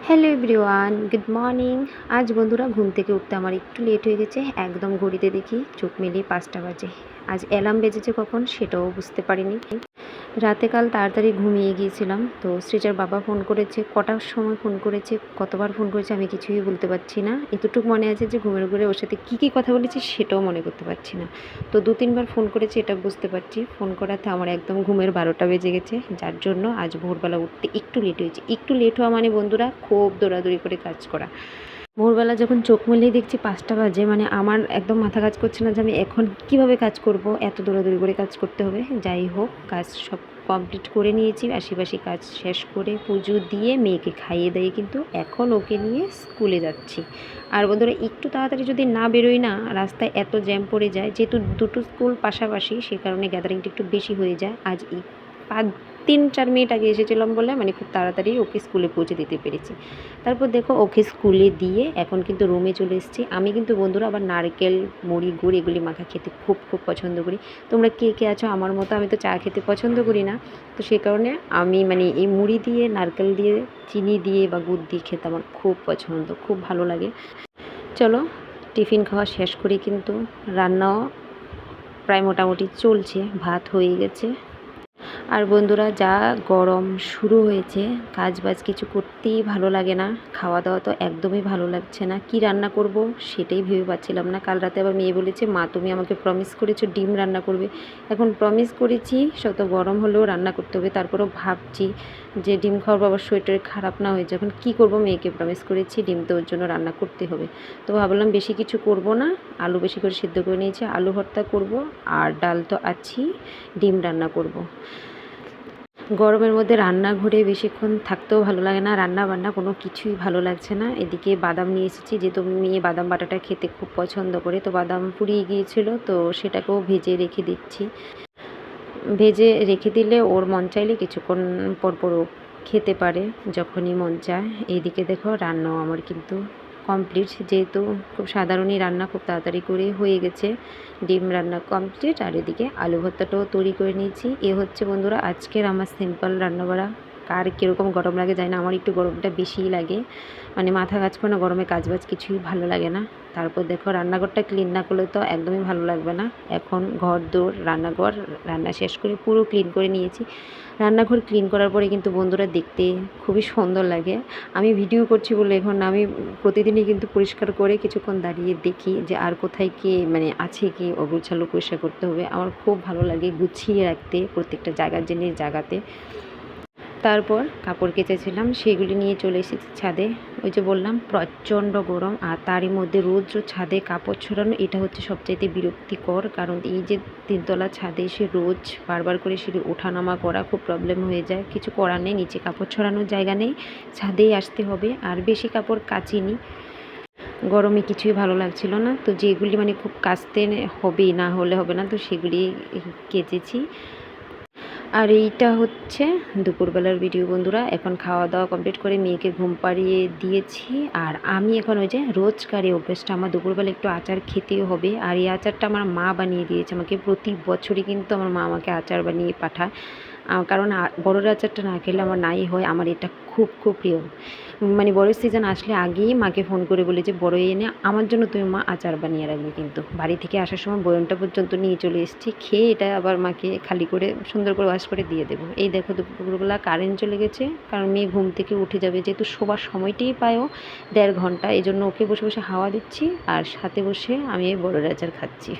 Hello everyone, good morning. আজ বন্ধুরা ঘুম থেকে উঠতে আমার একটু লেট হয়ে গেছে। একদম ঘড়িতে দেখি চোখ মেলিয়ে 5টা বাজে। আজ অ্যালার্ম বেজেছে কখন সেটাও বুঝতে পারিনি। রাতে কাল তাড়াতাড়ি ঘুমিয়ে গিয়েছিলাম। তো সৃজার বাবা ফোন করেছে, কটার সময় ফোন করেছে, কতবার ফোন করেছে আমি কিছুই বলতে পারছি না। এতটুকু মনে আছে যে ঘুমের ঘুরে ওর সাথে কী কথা বলেছি সেটাও মনে করতে পারছি না। তো 2-3বার ফোন করেছে এটা বুঝতে পারছি। ফোন করাতে আমার একদম ঘুমের 12টা বেজে গেছে, যার জন্য আজ ভোরবেলা উঠতে একটু লেট হয়েছে। একটু লেট হওয়া মানে বন্ধুরা খুব দৌড়াদৌড়ি করে কাজ করা। ভোরবেলা যখন চোখ মেলেই দেখছি 5টা বাজে, মানে আমার একদম মাথা কাজ করছে না যে আমি এখন কিভাবে কাজ করব, এত দৌড়াদৌড়ি করে কাজ করতে হবে। যাই হোক, কাজ সব কমপ্লিট করে নিয়েছি। আশিপাশি কাজ শেষ করে পুজো দিয়ে মেয়েকে খাইয়ে দিয়ে কিন্তু এখন ওকে নিয়ে স্কুলে যাচ্ছি। আর বন্ধুরা একটু তাড়াতাড়ি যদি না বেরোই না, রাস্তায় এত জ্যাম পড়ে যায়, যেহেতু দুটো স্কুল পাশাপাশি সে কারণে গ্যাদারিংটা একটু বেশি হয়ে যায়। আজ 3-4 মিনিট আগে এসেছিলাম বলে মানে খুব তাড়াতাড়ি ওকে স্কুলে পৌঁছে দিতে পেরেছি। তারপর দেখো ওকে স্কুলে দিয়ে এখন কিন্তু রুমে চলে এসেছি। আমি কিন্তু বন্ধুরা আবার নারকেল, মুড়ি, গুড় এগুলি মাখা খেতে খুব পছন্দ করি। তোমরা কে কে আছো আমার মতো? আমি তো চা খেতে পছন্দ করি না। তো সেই কারণে আমি মানে এই মুড়ি দিয়ে, নারকেল দিয়ে, চিনি দিয়ে বা গুড় দিয়ে খেতে আমার খুব পছন্দ, খুব ভালো লাগে। চলো টিফিন খাওয়া শেষ করি, কিন্তু রান্নাও প্রায় মোটামুটি চলছে, ভাত হয়ে গেছে। আর বন্ধুরা যা গরম শুরু হয়েছে, কাজবাজ কিছু করতেই ভালো লাগে না, খাওয়া দাওয়া তো একদমই ভালো লাগছে না। কি রান্না করব সেটাই ভেবে পাচ্ছিলাম না। কাল রাতে আবার মেয়ে বলেছে, মা তুমি আমাকে প্রমিস করেছো ডিম রান্না করবে। এখন প্রমিস করেছি শত গরম হলেও রান্না করতে হবে, তারপরেও ভাবছি যে ডিম খাওয়ার বাবার শরীর খারাপ না হয়ে যায়। এখন কী করবো, মেয়েকে প্রমিস করেছি ডিম তো ওর জন্য রান্না করতে হবে। তো ভাবলাম বেশি কিছু করব না, আলু বেশি করে সিদ্ধ করে নিয়েছি, আলু ভর্তা করব আর ডাল তো আছেই, ডিম রান্না করব। গরমের মধ্যে রান্নাঘরে বেশিক্ষণ থাকতেও ভালো লাগে না, রান্না বান্না কোনো কিছুই ভালো লাগছে না। এদিকে বাদাম নিয়ে এসেছি, যেহেতু মেয়ে বাদাম বাটাটা খেতে খুব পছন্দ করে, তো বাদাম পুড়িয়ে গিয়েছিল, তো সেটাকেও ভেজে রেখে দিচ্ছি। ভেজে রেখে দিলে ওর মন চাইলে কিছুক্ষণ পরও খেতে পারে যখনই মন চায়। এইদিকে দেখো রান্নাও আমার কিন্তু কমপ্লিট, যেহেতু খুব সাধারণই রান্না, খুব তাড়াতাড়ি করে হয়ে গেছে। ডিম রান্না কমপ্লিট, আর এদিকে আলু ভর্তাটাও তৈরি করে নিয়েছি। এ হচ্ছে বন্ধুরা আজকের আমার সিম্পল রান্নাবাড়া। কার কীরকম গরম লাগে যায় না, আমার একটু গরমটা বেশিই লাগে, মানে মাথা কাজ করে না, গরমে কাজবাজ কিছুই ভালো লাগে না। তারপর দেখো রান্নাঘরটা ক্লিন না করলে তো একদমই ভালো লাগবে না। এখন ঘর দৌড় রান্নাঘর রান্না শেষ করে পুরো ক্লিন করে নিয়েছি। রান্নাঘর ক্লিন করার পরে কিন্তু বন্ধুরা দেখতে খুবই সুন্দর লাগে। আমি ভিডিও করছি বলে এখন আমি প্রতিদিনই কিন্তু পরিষ্কার করে কিছুক্ষণ দাঁড়িয়ে দেখি যে আর কোথায় কি মানে আছে কি অগোছালো, পরিষ্কার করতে হবে। আমার খুব ভালো লাগে গুছিয়ে রাখতে প্রত্যেকটা জায়গার জিনিস জায়গাতে। তারপর কাপড় কেচেছিলাম সেগুলি নিয়ে চলে এসেছি ছাদে। ওই যে বললাম প্রচণ্ড গরম, আর তারই মধ্যে রোজ ছাদে কাপড় ছড়ানো, এটা হচ্ছে সবচাইতে বিরক্তিকর। কারণ এই যে 3তলা ছাদে এসে রোজ বারবার করে সিঁড়ি ওঠানামা করা খুব প্রবলেম হয়ে যায়। কিছু করার নেই, নিচে কাপড় ছড়ানোর জায়গা নেই, ছাদেই আসতে হবে। আর বেশি কাপড় কাচিনি, গরমে কিছুই ভালো লাগছিল না। তো যেগুলি মানে খুব কাচতে হবেই, না হলে হবে না, তো সেগুলি কেচেছি। আর এইটা হচ্ছে দুপুরবেলার ভিডিও বন্ধুরা। এখন খাওয়া দাওয়া কমপ্লিট করে মেয়েকে ঘুম পাড়িয়ে দিয়েছি। আর আমি এখন ওই যে রোজকার অভ্যেসটা, আমার দুপুরবেলা একটু আচার খেতেও হবে। আর এই আচারটা আমার মা বানিয়ে দিয়েছে আমাকে। প্রতি বছরই কিন্তু আমার মা আমাকে আচার বানিয়ে পাঠায়, কারণ বড়ের আচারটা না খেলে আমার নাই হয়। আমার এটা খুব প্রিয়, মানে বড়ের সিজন আসলে আগেই মাকে ফোন করে বলে যে বড় এনে আমার জন্য তুমি মা আচার বানিয়ে রাখবে। কিন্তু বাড়ি থেকে আসার সময় বয়মটা পর্যন্ত নিয়ে চলে এসেছি, খেয়ে এটা আবার মাকে খালি করে সুন্দর করে ওয়াশ করে দিয়ে দেবো। এই দেখো দুপুরবেলা কারেন্ট চলে গেছে, কারণ মেয়ে ঘুম থেকে উঠে যাবে, যেহেতু শোবার সময়টাই পায়ও 1.5 ঘন্টা, এই জন্য ওকে বসে বসে হাওয়া দিচ্ছি আর সাথে বসে আমি এই বড়ের আচার খাচ্ছি।